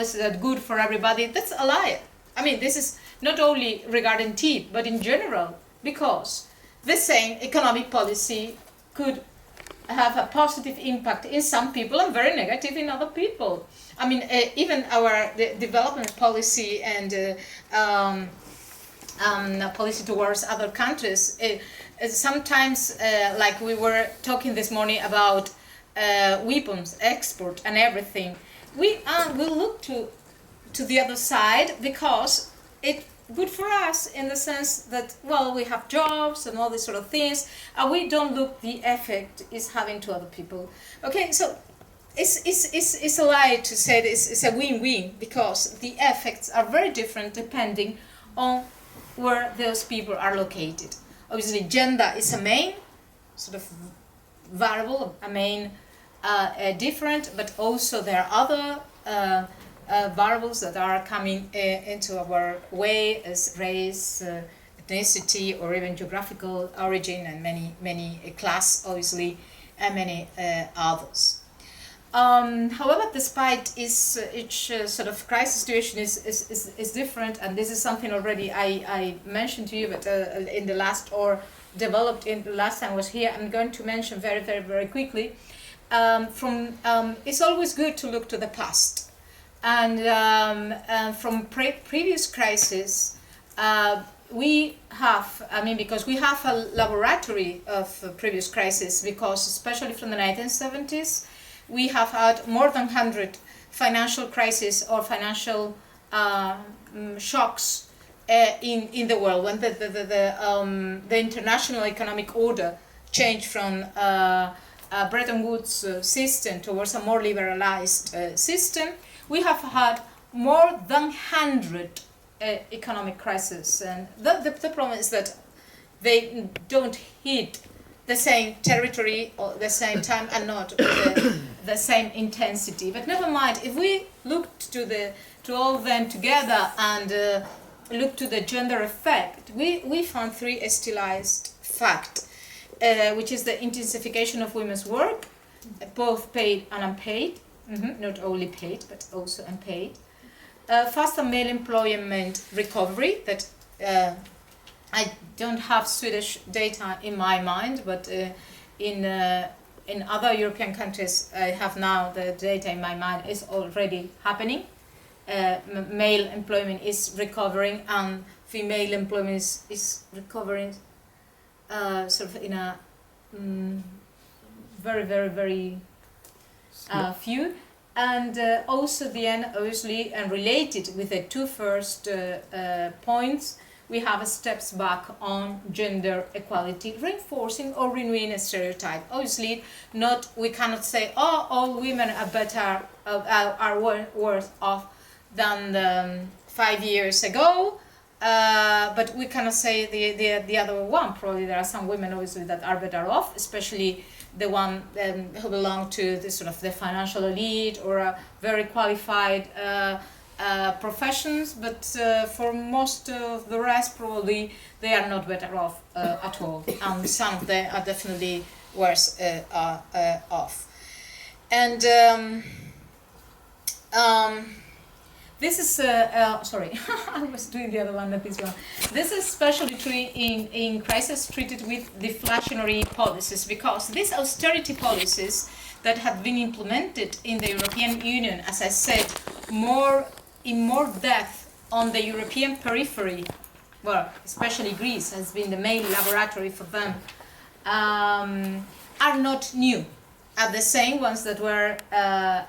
is that good for everybody? That's a lie. I mean, this is not only regarding tea, but in general, because the same economic policy could have a positive impact in some people and very negative in other people. I mean, even our development policy and policy towards other countries, sometimes, like we were talking this morning about weapons export and everything, we look to the other side because it's good for us in the sense that, well, we have jobs and all these sort of things, and we don't look the effect it's having to other people. Okay, so it's a lie to say this is a win-win, because the effects are very different depending on where those people are located. Obviously, gender is a main sort of variable, a main different, but also there are other variables that are coming into our way, as race, ethnicity, or even geographical origin, and many class, obviously, and many others. However, despite each sort of crisis situation is different, and this is something already I mentioned to you, but in the last, or developed in the last time I was here, I'm going to mention very quickly. It's always good to look to the past. And from previous crises, we have, because we have a laboratory of previous crises, because especially from the 1970s, we have had more than 100 financial crises or financial shocks in the world, when the international economic order changed from a Bretton Woods system towards a more liberalized system. We have had more than 100 economic crises, and the problem is that they don't hit the same territory or the same time, and not with the same intensity. But never mind, if we look to all of them together and look to the gender effect, we found three stylized facts, which is the intensification of women's work, both paid and unpaid. Not only paid, but also unpaid. Faster male employment recovery, that I don't have Swedish data in my mind, but in other European countries I have now the data in my mind is already happening. Male employment is recovering, and female employment is recovering sort of in a very few. And also the end, obviously, and related with the two first points, we have steps back on gender equality, reinforcing or renewing a stereotype. Obviously, we cannot say, oh, all women are better, are worse off than 5 years ago, but we cannot say the other one. Probably there are some women, obviously, that are better off, especially the one who belong to the sort of the financial elite or very qualified professions, but for most of the rest, probably they are not better off at all, and some of them are definitely worse off. And this is, sorry, I was doing the other one, not this one. This is especially true in crises treated with deflationary policies, because these austerity policies that have been implemented in the European Union, as I said, in more depth on the European periphery, well, especially Greece has been the main laboratory for them, are not new. Are the same ones that were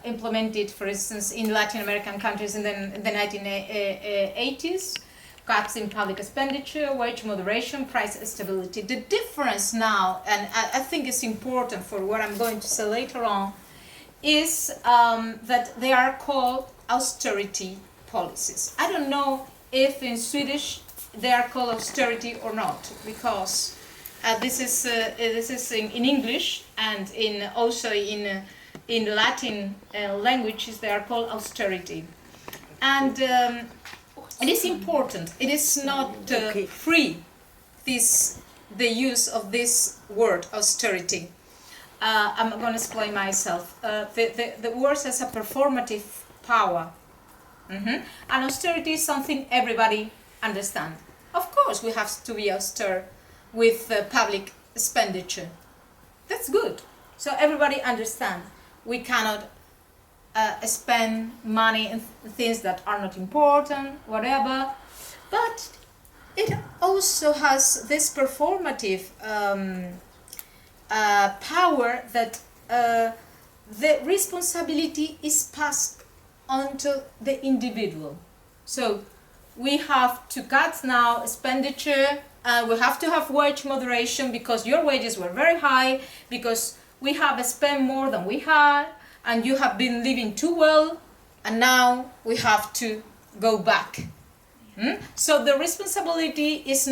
implemented, for instance, in Latin American countries in the 1980s, cuts in public expenditure, wage moderation, price stability. The difference now, and I think it's important for what I'm going to say later on, is that they are called austerity policies. I don't know if in Swedish they are called austerity or not, because this is in English, and also in Latin languages they are called austerity. And it is important. It is not free, the use of this word austerity. I'm going to explain myself. The word has a performative power. And austerity is something everybody understands. Of course, we have to be austere with public expenditure. That's good. So everybody understands. We cannot spend money in things that are not important, whatever. But it also has this performative power that the responsibility is passed on to the individual. So we have to cut now expenditure, we have to have wage moderation because your wages were very high, because we have spent more than we had, and you have been living too well, and now we have to go back. So the responsibility is